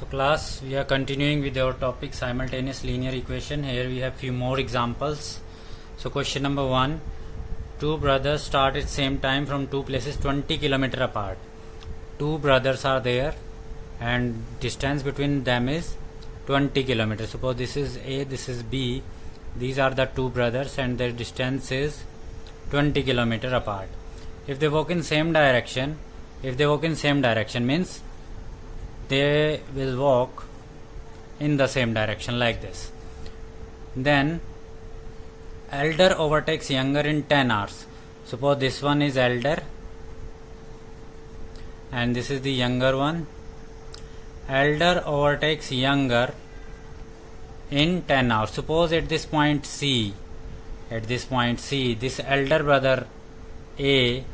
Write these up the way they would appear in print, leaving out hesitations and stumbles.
So class, we are continuing with our topic simultaneous linear equation. Here we have few more examples. So question number 1, two brothers start at same time from two places 20 km apart. Two brothers are there and distance between them is 20 km. Suppose this is A, this is B. These are the two brothers and their distance is 20 km apart. If they walk in same direction, means they will walk in the same direction like this. Then elder overtakes younger in 10 hours. Suppose this one is elder and this is the younger one. Elder overtakes younger in 10 hours. Suppose at this point C, this elder brother A,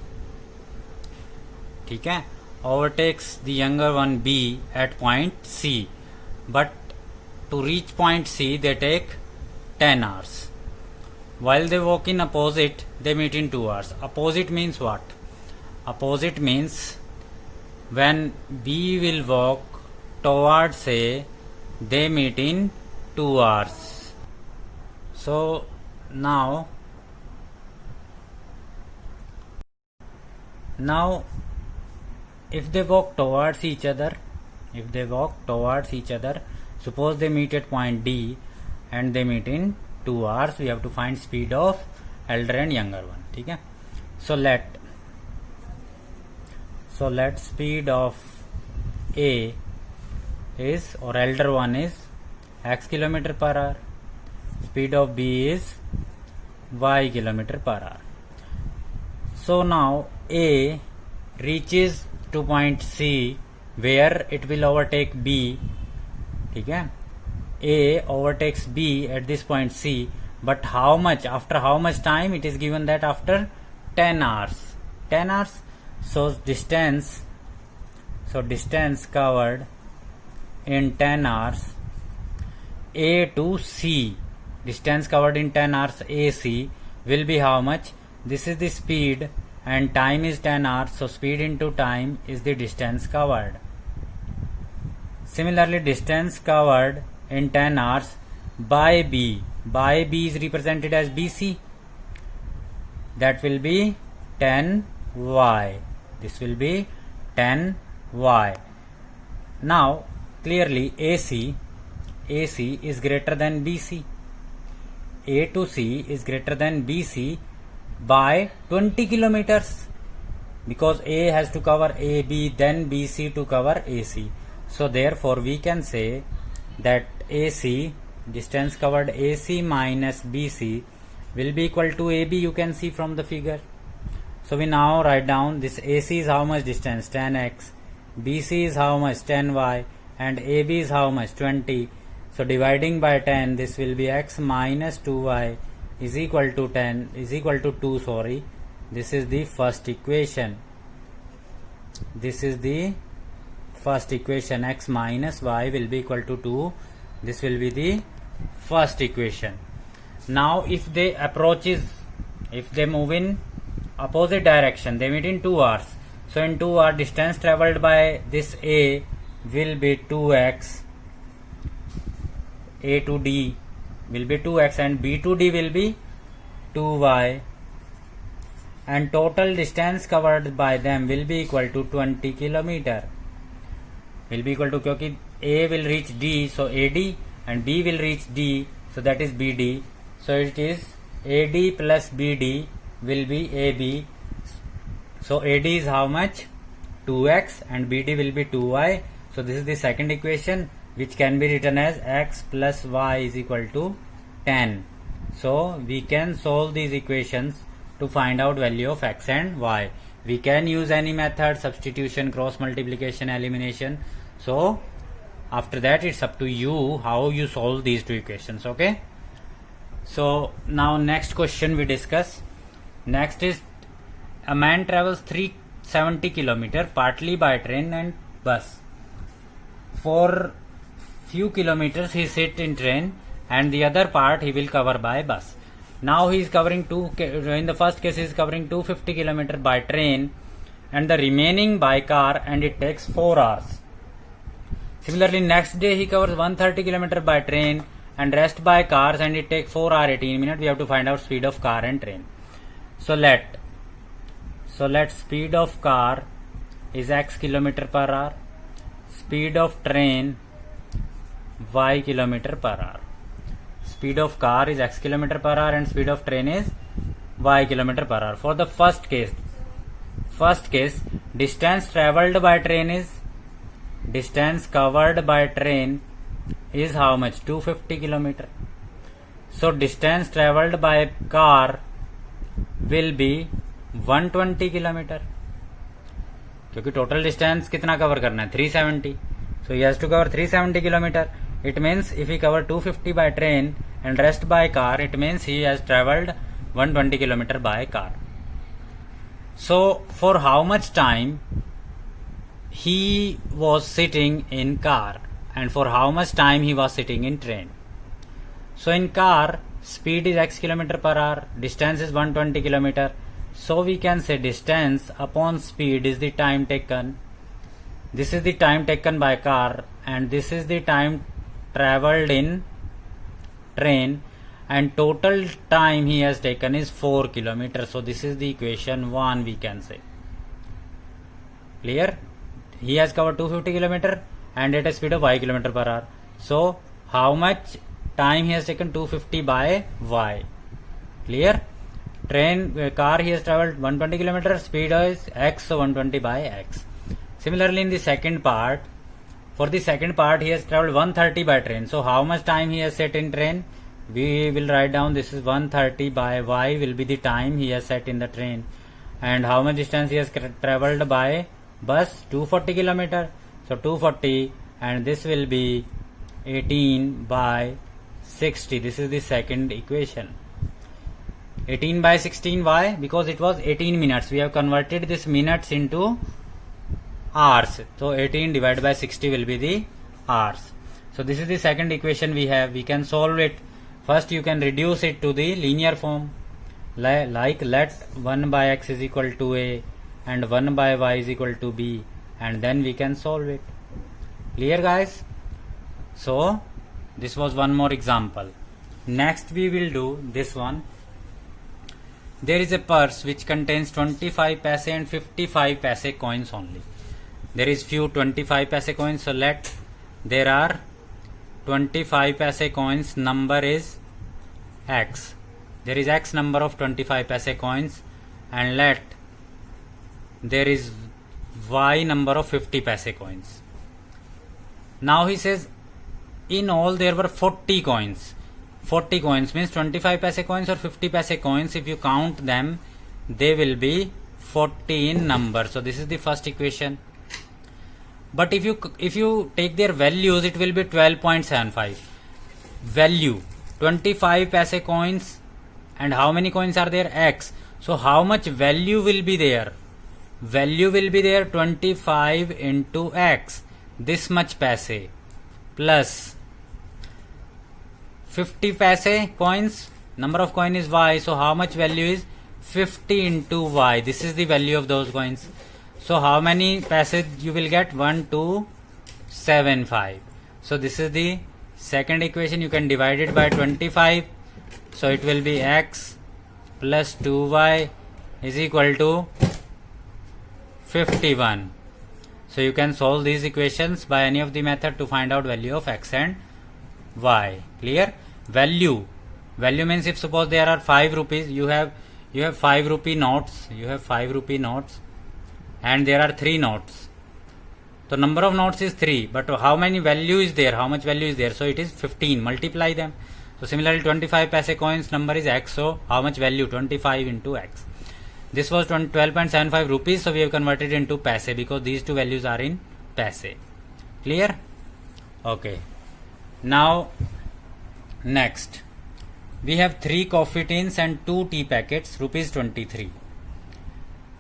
ठीक है, overtakes the younger one B at point C, but to reach point C they take 10 hours. While they walk in opposite, they meet in 2 hours. Opposite means what? Opposite means when B will walk towards A, they meet in 2 hours. So now if they walk towards each other, suppose they meet at point D and they meet in 2 hours, we have to find speed of elder and younger one. ठीक है? So let speed of A is, or elder one is x km per hour. Speed of B is y km per hour. So now A reaches to point C where it will overtake B. ठीक है? A overtakes B at this point C, but how much? After how much time? It is given that after 10 hours. 10 hours. So distance covered in 10 hours A to C. Distance covered in 10 hours AC will be how much? This is the speed and time is 10 hours, so speed into time is the distance covered. Similarly, distance covered in 10 hours by B is represented as BC. That will be 10y. This will be 10y. Now clearly AC is greater than BC. A to C is greater than BC by 20 kilometers, because A has to cover AB, then BC to cover AC. So therefore we can say that AC, distance covered AC minus BC, will be equal to AB. You can see from the figure. So we now write down this AC is how much distance? 10x. BC is how much? 10y. And AB is how much? 20. So dividing by 10, this will be x minus 2y is equal to 2. This is the first equation. X minus y will be equal to 2. This will be the first equation. Now if they move in opposite direction, they meet in 2 hours. So in 2 hours, distance traveled by this A will be 2x. A to D will be 2x and B to D will be 2y, and total distance covered by them will be equal to 20 km. Will be equal to, क्योंकि A will reach D, so AD, and B will reach D, so that is BD. So it is AD plus BD will be AB. So AD is how much? 2x and BD will be 2y. So this is the second equation, which can be written as x plus y is equal to 10. So we can solve these equations to find out value of x and y. We can use any method, substitution, cross multiplication, elimination. So after that it's up to you how you solve these two equations. Okay. So now next question we discuss. Next is a man travels 370 km partly by train and bus. For few kilometers he sit in train and the other part he will cover by bus. Now he is covering in the first case he is covering 250 km by train and the remaining by car, and it takes 4 hours. Similarly, next day he covers 130 km by train and rest by cars, and it takes 4 hours 18 minutes. We have to find out speed of car and train. So let speed of car is x km per hour, speed of train y km per hour. Speed of car is x km per hour and speed of train is y km per hour. For the first case, distance traveled by train is, distance covered by train is how much? 250 km. So distance traveled by car will be 120 km, क्योंकि total distance कितना cover करना है? 370. So he has to cover 370 km. It means if he cover 250 by train and rest by car, it means he has traveled 120 km by car. So for how much time he was sitting in car and for how much time he was sitting in train? So in car, speed is x km per hour, distance is 120 km. So we can say distance upon speed is the time taken. This is the time taken by car and this is the time traveled in train, and total time he has taken is 4 km. So this is the equation 1, we can say. Clear? He has covered 250 km and at a speed of y km per hour. So how much time he has taken? 250 by y. Clear? Car he has traveled 120 km, speed is x, so 120 by x. Similarly, in the second part, for the second part he has traveled 130 by train. So how much time he has sat in train? We will write down, this is 130 by y will be the time he has sat in the train. And how much distance he has traveled by bus? 240 km. So 240, and this will be 18 by 60. This is the second equation. 18 by 16, why? Because it was 18 minutes. We have converted this minutes into hours. So 18 divided by 60 will be the hours. So this is the second equation we have. We can solve it. First you can reduce it to the linear form. Like let 1 by x is equal to a and 1 by y is equal to b, and then we can solve it. Clear, guys? So this was one more example. Next we will do this one. There is a purse which contains 25 paise and 55 paise coins only. There is few 25 paise coins. So let there are 25 paise coins, number is x. There is x number of 25 paise coins, and let there is y number of 50 paise coins. Now he says in all there were 40 coins. 40 coins means 25 paise coins or 50 paise coins. If you count them, they will be 40 in number. So this is the first equation. But if you take their values, it will be 12.75. Value 25 paise coins, and how many coins are there? X. So how much value will be there? Value will be there 25 into x, this much paise, plus 50 paise coins, number of coin is y, so how much value is 50 into y. This is the value of those coins. So how many paise you will get? 1, 2, 7, 5. So this is the second equation. You can divide it by 25. So it will be x plus 2y is equal to 51. So you can solve these equations by any of the method to find out value of x and y. Clear? Value means if suppose there are 5 rupees, you have 5 rupee notes, and there are 3 notes. So number of notes is 3, but how many value is there? How much value is there? So it is 15. Multiply them. So similarly 25 paise coins, number is x, so how much value? 25 into x. This was 12.75 rupees, so we have converted into paise because these two values are in paise. Clear? Okay. Now next we have 3 coffee tins and 2 tea packets, rupees 23.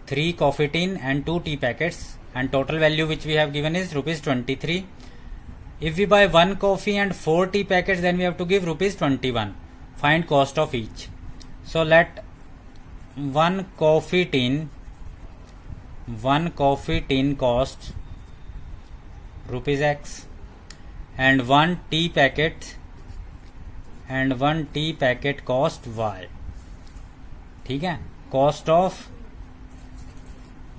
3 coffee tin and 2 tea packets, and total value which we have given is rupees 23. If we buy 1 coffee and 4 tea packets, then we have to give rupees 21. Find cost of each. So let 1 coffee tin costs rupees x, and 1 tea packet cost y. ठीक है, cost of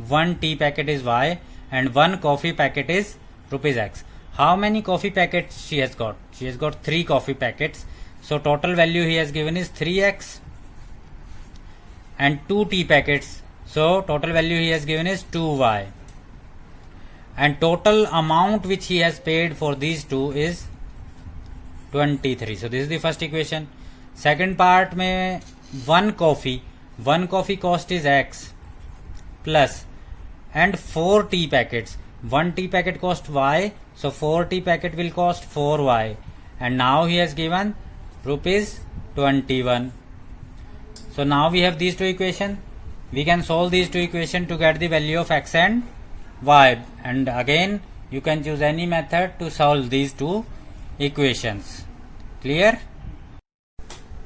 1 tea packet is y and 1 coffee packet is rupees x. How many coffee packets she has got? She has got 3 coffee packets. So total value he has given is 3x, and 2 tea packets. So total value he has given is 2y. And total amount which he has paid for these two is 23. So this is the first equation. Second part में 1 coffee cost is x plus and 4 tea packets. 1 tea packet cost y, so 4 tea packet will cost 4y, and now he has given rupees 21. So now we have these two equations. We can solve these two equations to get the value of x and y, and again you can choose any method to solve these two equations. Clear?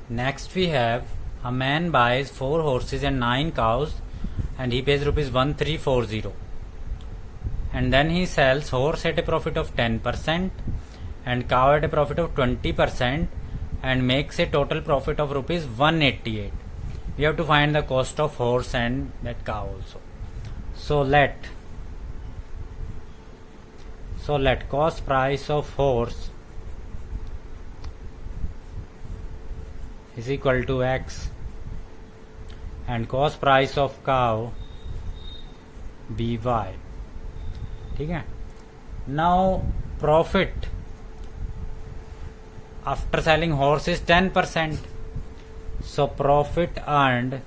Next we have a man buys 4 horses and 9 cows and he pays rupees 1340, and then he sells horse at a profit of 10% and cow at a profit of 20% and makes a total profit of rupees 188. We have to find the cost of horse and that cow also. So let cost price of horse is equal to x and cost price of cow be y. ठीक है. Now profit after selling horse is 10%. So profit earned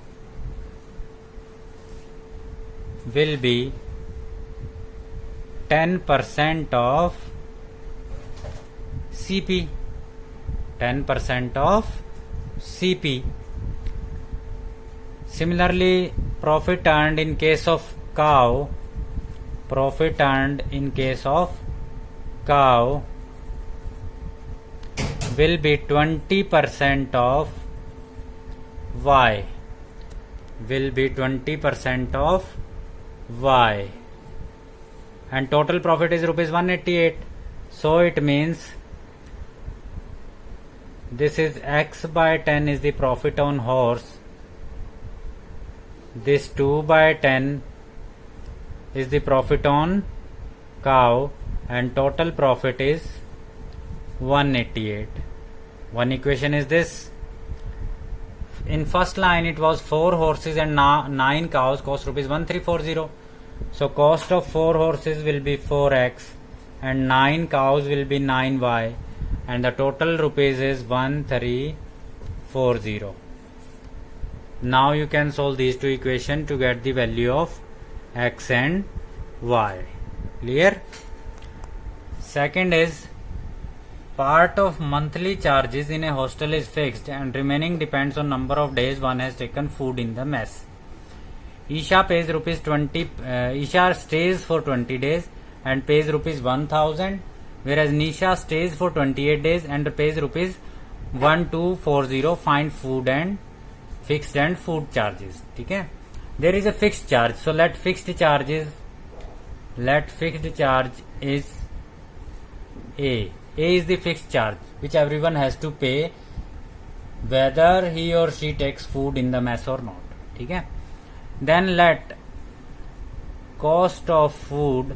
will be 10% of CP. 10% of CP. Similarly, profit earned in case of cow will be 20% of y. And total profit is rupees 188. So it means this is x by 10 is the profit on horse. This 2 by 10 is the profit on cow, and total profit is 188. One equation is this. In first line it was 4 horses and 9 cows cost rupees 1340. So cost of 4 horses will be 4x and 9 cows will be 9y, and the total rupees is 1340. Now you can solve these two equations to get the value of x and y. Clear? Second is part of monthly charges in a hostel is fixed and remaining depends on number of days one has taken food in the mess. Isha pays rupees 20. Isha stays for 20 days and pays rupees 1000, whereas Nisha stays for 28 days and pays rupees 1240. Find food and fixed and food charges. ठीक है. There is a fixed charge, so let fixed charge is A. A is the fixed charge which everyone has to pay whether he or she takes food in the mess or not. ठीक है. Then let cost of food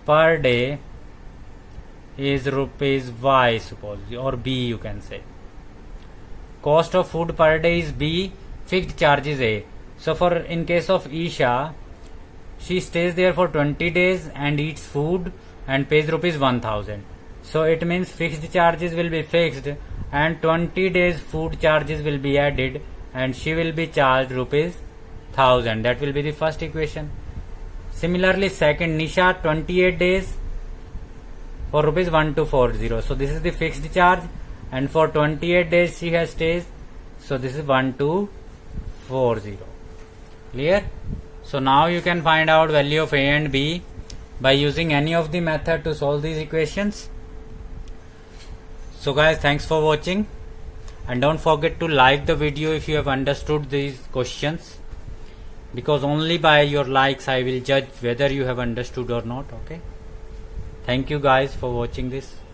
per day is rupees y, suppose, or B you can say. Cost of food per day is B, fixed charge is A. So for in case of Isha, she stays there for 20 days and eats food and pays rupees 1000. So it means fixed charges will be fixed and 20 days food charges will be added and she will be charged rupees 1000. That will be the first equation. Similarly, second, Nisha 28 days for rupees 1240. So this is the fixed charge, and for 28 days she has stays. So this is 1240. Clear? So now you can find out value of A and B by using any of the method to solve these equations. So guys, thanks for watching, and don't forget to like the video if you have understood these questions, because only by your likes I will judge whether you have understood or not. Okay. Thank you guys for watching this.